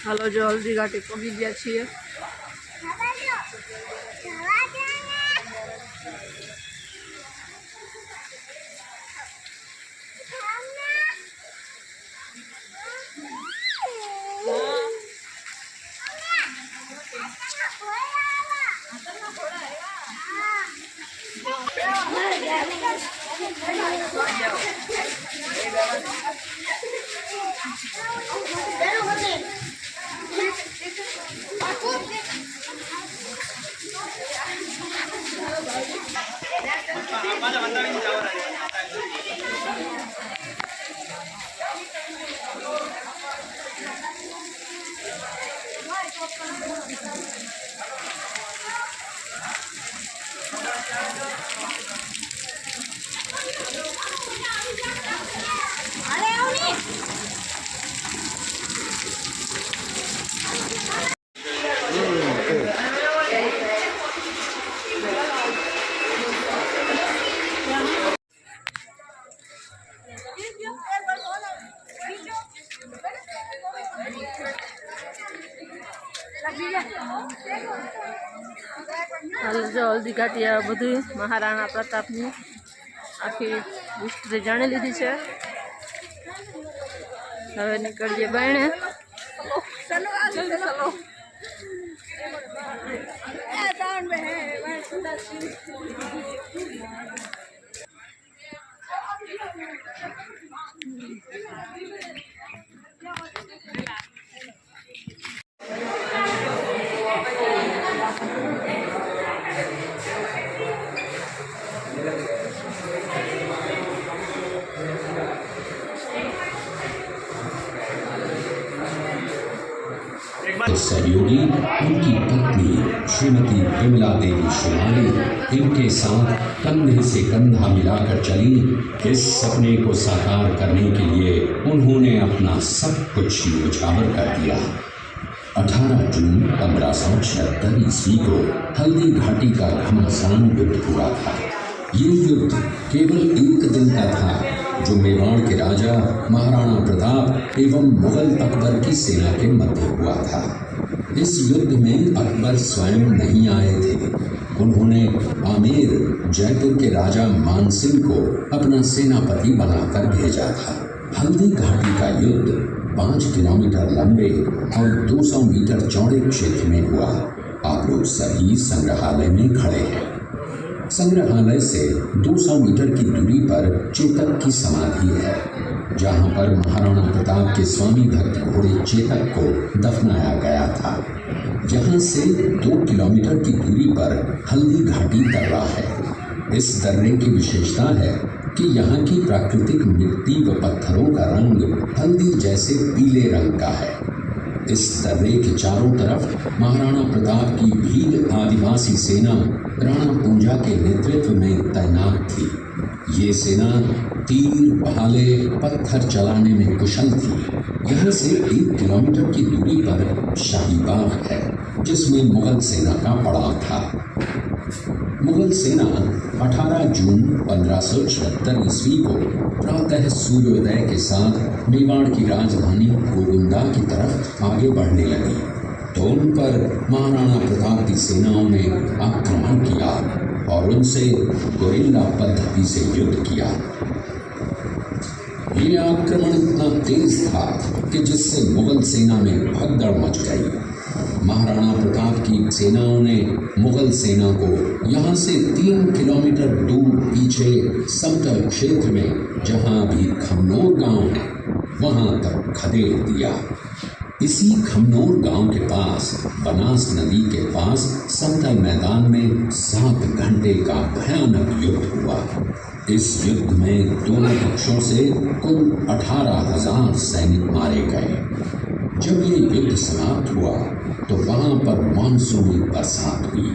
હાલો જો હલ્દી ઘાટી પગી ગયા છીએ। हाल जो हल्दी घाटी आ बधु महाराणा प्रतापनी आखी हिस्ट्री जाणी लीधी है। हवे निकलिए बायणे। सहयोगी उनकी पत्नी श्रीमती विमला देवी शिवानी इनके साथ कंधे से कंधा मिलाकर चली। इस सपने को साकार करने के लिए उन्होंने अपना सब कुछ न्यौछावर कर दिया। 18 जून 1576 ईस्वी को हल्दी घाटी का घमासान युद्ध हुआ था। ये युद्ध केवल एक दिन का था, जो मेवाड़ के राजा महाराणा प्रताप एवं मुगल अकबर की सेना के मध्य हुआ था। इस युद्ध में अकबर स्वयं नहीं आए थे। उन्होंने आमेर जयपुर के राजा मानसिंह को अपना सेनापति बनाकर भेजा था। हल्दी घाटी का युद्ध 5 किलोमीटर लंबे और 200 मीटर चौड़े क्षेत्र में हुआ। आप लोग सभी संग्रहालय में खड़े हैं। संग्रहालय से 200 मीटर की दूरी पर चेतक की समाधि है, जहां पर महाराणा प्रताप के स्वामी भक्त घोड़े चेतक को दफनाया गया था। यहां से 2 किलोमीटर की दूरी पर हल्दी घाटी दर्रा है। इस दर्रे की विशेषता है कि यहाँ की प्राकृतिक मिट्टी व पत्थरों का रंग हल्दी जैसे पीले रंग का है। इस दर्रे के चारों तरफ महाराणा प्रताप की भील आदिवासी सेना राणा पूंजा के नेतृत्व में तैनात थी। ये सेना तीर, भाले, पत्थर चलाने में कुशल थी। यहाँ से 1 किलोमीटर की दूरी पर शाही बाग है, जिसमें मुगल सेना का पड़ाव था। मुगल सेना 18 जून 1576 ईस्वी को प्रातः सूर्योदय के साथ मेवाड़ की राजधानी गोविंदा की तरफ आगे बढ़ने लगी, तो उन पर महाराणा प्रताप की सेनाओं ने आक्रमण किया और उनसे गुरिल्ला पद्धति से युद्ध किया। ये आक्रमण इतना तेज था कि जिससे मुगल सेना में भगदड़ मच गई। महाराणा प्रताप की सेनाओं ने मुगल सेना को यहाँ से 3 किलोमीटर दूर पीछे समतल क्षेत्र में, जहाँ अभी खमनोर गांव है, वहाँ तक खदेड़ दिया। इसी खमनोर गांव के पास बनास नदी के पास समतल मैदान में 7 घंटे का भयानक युद्ध हुआ। इस युद्ध में दोनों पक्षों से कुल 18,000 सैनिक मारे गए। जब ये युद्ध समाप्त हुआ तो वहाँ पर मानसूनी बरसात हुई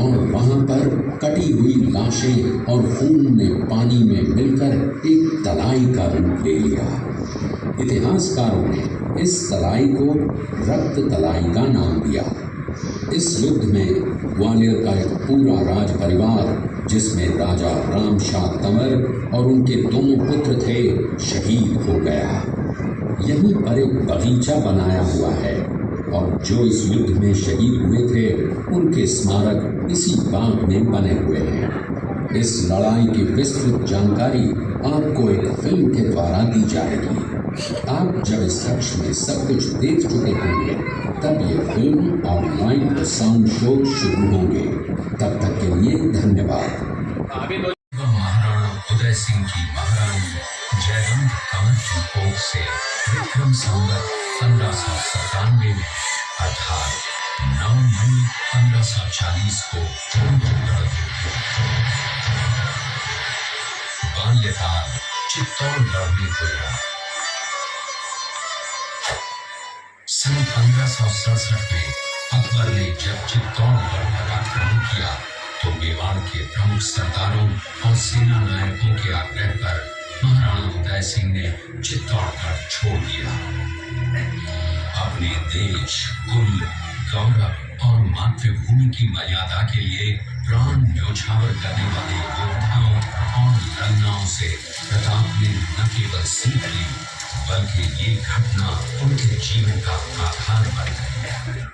और वहाँ पर कटी हुई लाशें और खून ने पानी में मिलकर एक तलाई का रूप ले लिया। इतिहासकारों ने इस तलाई को रक्त तलाई का नाम दिया। इस युद्ध में ग्वालियर का एक पूरा राज परिवार, जिसमें राजा राम शाह तंवर और उनके दोनों पुत्र थे, शहीद हो गया। यहीं पर एक बगीचा बनाया हुआ है और जो इस युद्ध में शहीद हुए थे उनके स्मारक इसी बाग में बने हुए हैं। इस लड़ाई की विस्तृत जानकारी आपको एक फिल्म के द्वारा दी जाएगी। आप जब इस कक्ष में सब कुछ देख चुके होंगे तब ये फिल्म और लाइव साउंड शो शुरू होंगे। तब तक के लिए धन्यवाद। महाराणा उदय सिंह की महारानी जयवंत कौर की कोख से विक्रम संवत 1597 में अर्थात 9 मई 1540 को बाल्यकाल चित्तौड़गढ़ में गुजरा। सन 1567 में अकबर ने जब चित्तौड़गढ़ पर आक्रमण किया तो मेवाड़ के प्रमुख सरदारों और सेना नायकों के आग्रह पर महाराणा उदय सिंह ने चित्तौड़गढ़ छोड़ दिया। अपने देश, कुल, गौरव और मातृभूमि की मर्यादा के लिए प्राण न्योछावर करने वाले योद्धाओं और रंगनाओं से प्रताप ने न केवल सीख ली बल्कि ये घटना उनके जीवन का आधार बन गई।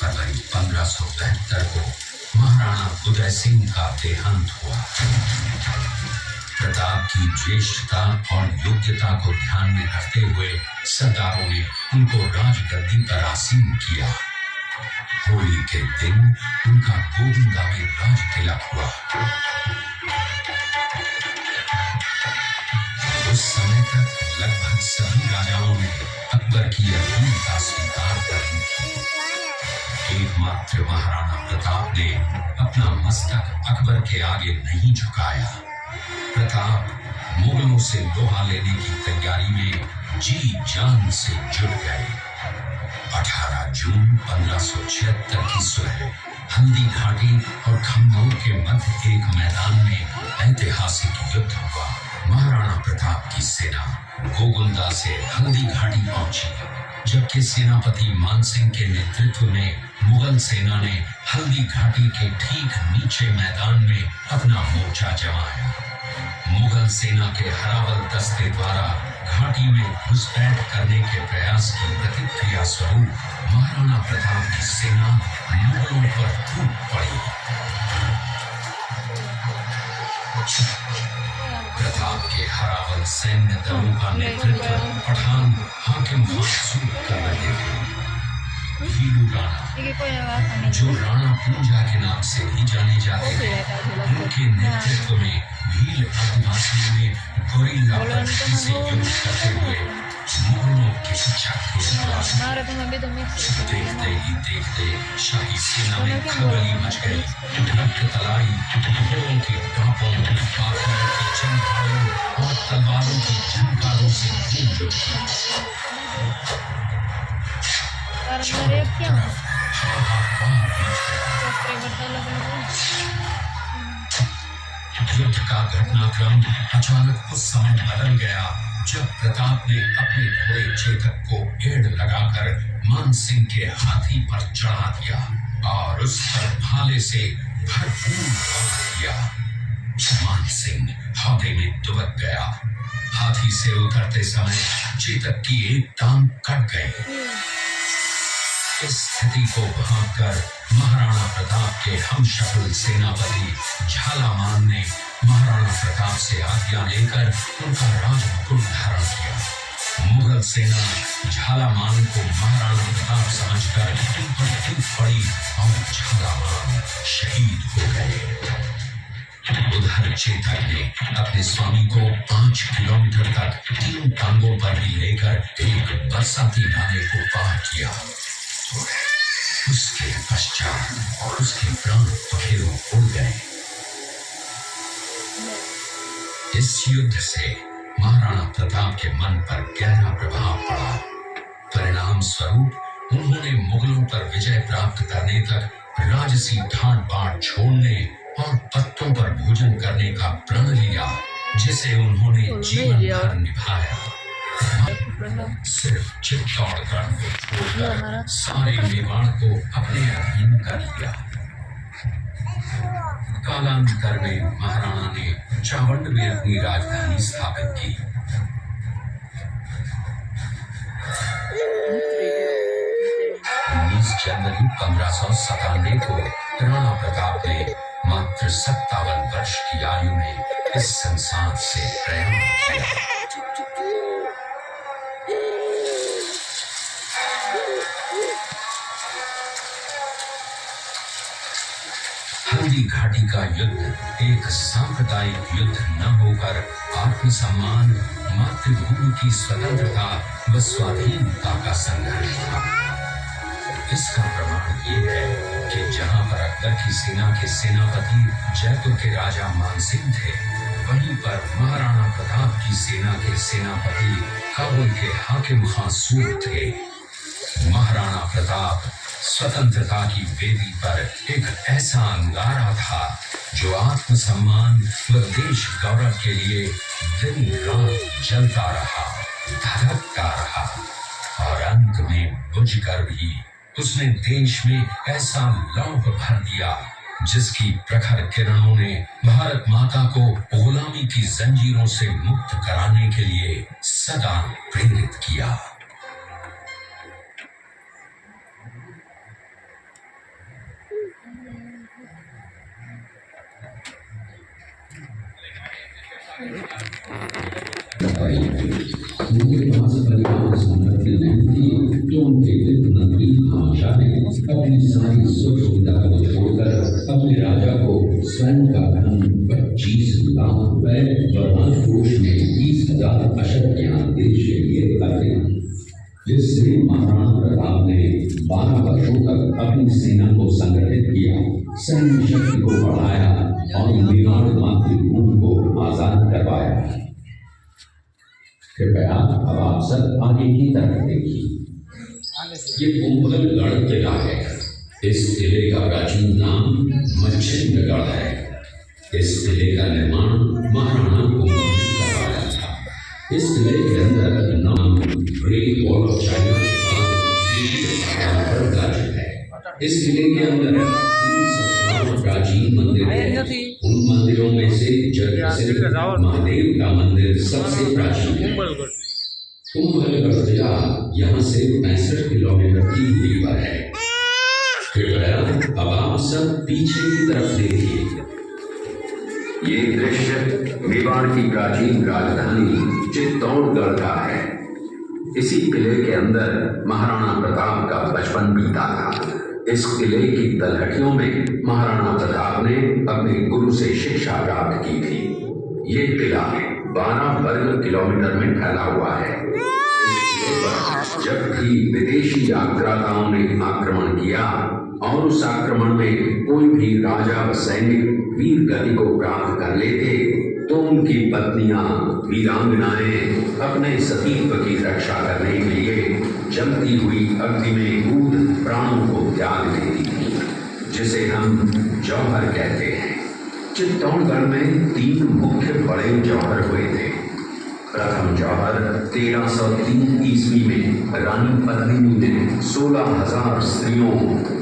फरवरी 1572 को महाराणा उदय सिंह का देहांत हुआ। प्रताप की ज्येष्ठता और योग्यता को ध्यान में रखते हुए सरदारों ने उनको राजगद्दी पर आसीन किया। होली के दिन उनका गोविंदा में राज तिलक हुआ। उस समय तक लगभग सभी राजाओं ने अकबर की अधीनता स्वीकार कर ली थी। एकमात्र महाराणा प्रताप ने अपना मस्तक अकबर के आगे नहीं झुकाया। प्रताप मुगलों से लोहा लेने की तैयारी में जी जान से जुट गए। 18 जून 1576 की सुबह हल्दी घाटी और खम्भों के मध्य एक मैदान में ऐतिहासिक युद्ध हुआ। महाराणा प्रताप की सेना गोगुंदा से हल्दी घाटी पहुंची, जबकि सेनापति मानसिंह के नेतृत्व में मुगल सेना ने हल्दी घाटी के ठीक नीचे मैदान में अपना मोर्चा जमाया। मुगल सेना के हरावल दस्ते द्वारा घाटी में घुसपैठ करने के प्रयास की प्रतिक्रिया स्वरूप महाराणा प्रताप की सेना मुगलों पर टूट पड़ी। प्रताप के हरावल सैन्य दलों का नेतृत्व पठान हाकिम मंसूर कर रहे थे। भीलू राणा, जो राणा पूंजा के नाम से भी जाने जाते थे, उनके नेतृत्व में भील आदिवासियों ने गोरिल्ला पद्धति से युद्ध करते हुए मुगलों के देखते ही देखते शाही सेना में खलबली मच गई। ढक तलाई, घोड़ों के टापों, आखिरों की चमकारों और तलवारों की झंकारों से गूंज उठी। युद्ध का घटनाक्रम अचानक उस समय बदल गया जब प्रताप ने अपने घोड़े चेतक को एड़ लगाकर मानसिंह के हाथी पर चढ़ा दिया और उस पर भाले से भरपूर वार किया। मानसिंह हौदे में दुबक गया। हाथी से उतरते समय चेतक की एक टांग कट गई। इस स्थिति को भांपकर महाराणा प्रताप के हमशक्ल सेनापति झालामान ने महाराणा प्रताप से आज्ञा लेकर उनका राजमुकुट धारण किया। मुगल सेना झालामान को महाराणा प्रताप समझकर उन पर टूट पड़ी और झालामान शहीद हो गए। उधर चेतक ने अपने स्वामी को 5 किलोमीटर तक 3 टांगों पर ही लेकर एक बरसाती नाले को पार किया। उसके पश्चात उसके प्राण पखेरु उड़ गए। इस युद्ध से महाराणा प्रताप के मन पर गहरा प्रभाव पड़ा। परिणाम स्वरूप उन्होंने मुगलों पर विजय प्राप्त करने तक राजसी ठाट बाट छोड़ने और पत्तों पर भोजन करने का प्रण लिया, जिसे उन्होंने जीवन भर निभाया। सिर्फ चित्तौड़गढ़ को छोड़कर सारे मेवाड़ को अपने अधीन कर लिया। कालांतर में महाराणा ने चावंड में अपनी राजधानी स्थापित की। जनवरी 1597 को राणा प्रताप ने मात्र 57 वर्ष की आयु में इस संसार से प्रयाण किया। हल्दी घाटी का युद्ध एक सांप्रदायिक युद्ध न होकर आत्मसम्मान, मातृभूमि की स्वतंत्रता व स्वाधीनता का संघर्ष था। इसका प्रमाण ये है कि जहां पर अकबर की सेना के सेनापति जयपुर के राजा मानसिंह थे, वहीं पर महाराणा प्रताप की सेना के सेनापति काबुल के हाकिम खां सूर थे। महाराणा प्रताप स्वतंत्रता की वेदी पर एक ऐसा अंगारा था जो आत्मसम्मान व देश गौरव के लिए दिन रात जलता रहा, धड़कता रहा और अंत में बुझकर भी उसने देश में ऐसा लौह भर दिया जिसकी प्रखर किरणों ने भारत माता को गुलामी की जंजीरों से मुक्त कराने के लिए सदा प्रेरित किया। उनके पास परिवार संपत्ति नहीं थी, तो उनके वित्त मंत्री खामशा ने अपनी सारी सुख सुविधा को छोड़कर अपने राजा को स्वयं का धन 25 लाख रुपए व राजकोष में 20,000 अशक्यान देश के लिए अर्पित, जिससे महाराणा प्रताप ने 12 वर्षों तक अपनी सेना को संगठित किया, सैन्य शक्ति को बढ़ाया और मेवाड़ मातृभूमि को आजाद करवाया। कृपया अब आप सब आगे की तरफ देखिए। ये कुंभलगढ़ किला है। इस किले का प्राचीन नाम मच्छिंद्रगढ़ है। इस किले का निर्माण महाराणा कुंभल ने करवाया था। इस किले के अंदर नाम ग्रेट वॉल ऑफ चाइना के बाद है। इस किले के अंदर 360 प्राचीन मंदिर हैं। उन मंदिरों में से जगप्रसिद्ध महादेव का मंदिर सबसे प्राचीन है। कुंभलगढ़ किला यहाँ से 65 किलोमीटर की दूरी पर है। कृपया अब आप सब पीछे की तरफ देखिए। ये दृश्य मेवाड़ की प्राचीन राजधानी चित्तौड़गढ़ का है। इसी किले के अंदर महाराणा प्रताप का बचपन बीता था। इस किले की तलहटियों में महाराणा प्रताप ने अपने गुरु से शिक्षा प्राप्त की थी। ये किला 12 वर्ग किलोमीटर में फैला हुआ है। इस किले पर जब भी विदेशी आक्रांताओं ने आक्रमण किया और उस आक्रमण में कोई भी राजा व सैनिक वीर गति को प्राप्त कर लेते, तो उनकी पत्नियां वीरांगनाएं अपने सतीत्व की रक्षा करने के लिए जलती हुई अग्नि में कूद प्राणों को त्याग देती थी, जिसे हम जौहर कहते हैं। चित्तौड़गढ़ में 3 मुख्य बड़े जौहर हुए थे। प्रथम जौहर 1303 ईस्वी में रानी पद्मिनी ने 16,000 स्त्रियों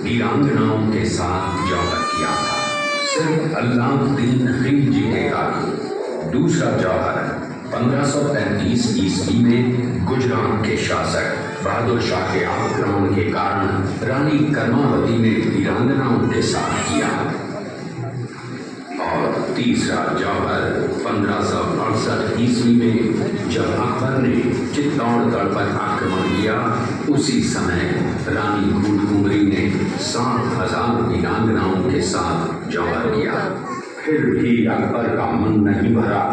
वीरांगनाओं के साथ जौहर किया था, सिर्फ अल्लाउद्दीन खिलजी के कारण। दूसरा जौहर 1535 ईस्वी में गुजरात के शासक बहादुर शाह के आक्रमण के कारण रानी कर्मावती ने वीरांगनाओं के साथ किया। और तीसरा जौहर 1568 ईस्वी में जब अकबर ने चित्तौड़गढ़ पर आक्रमण किया, उसी समय रानी फूलकुमारी ने 7,000 वीरांगनाओं के साथ जौहर किया। फिर भी अकबर का मन नहीं भरा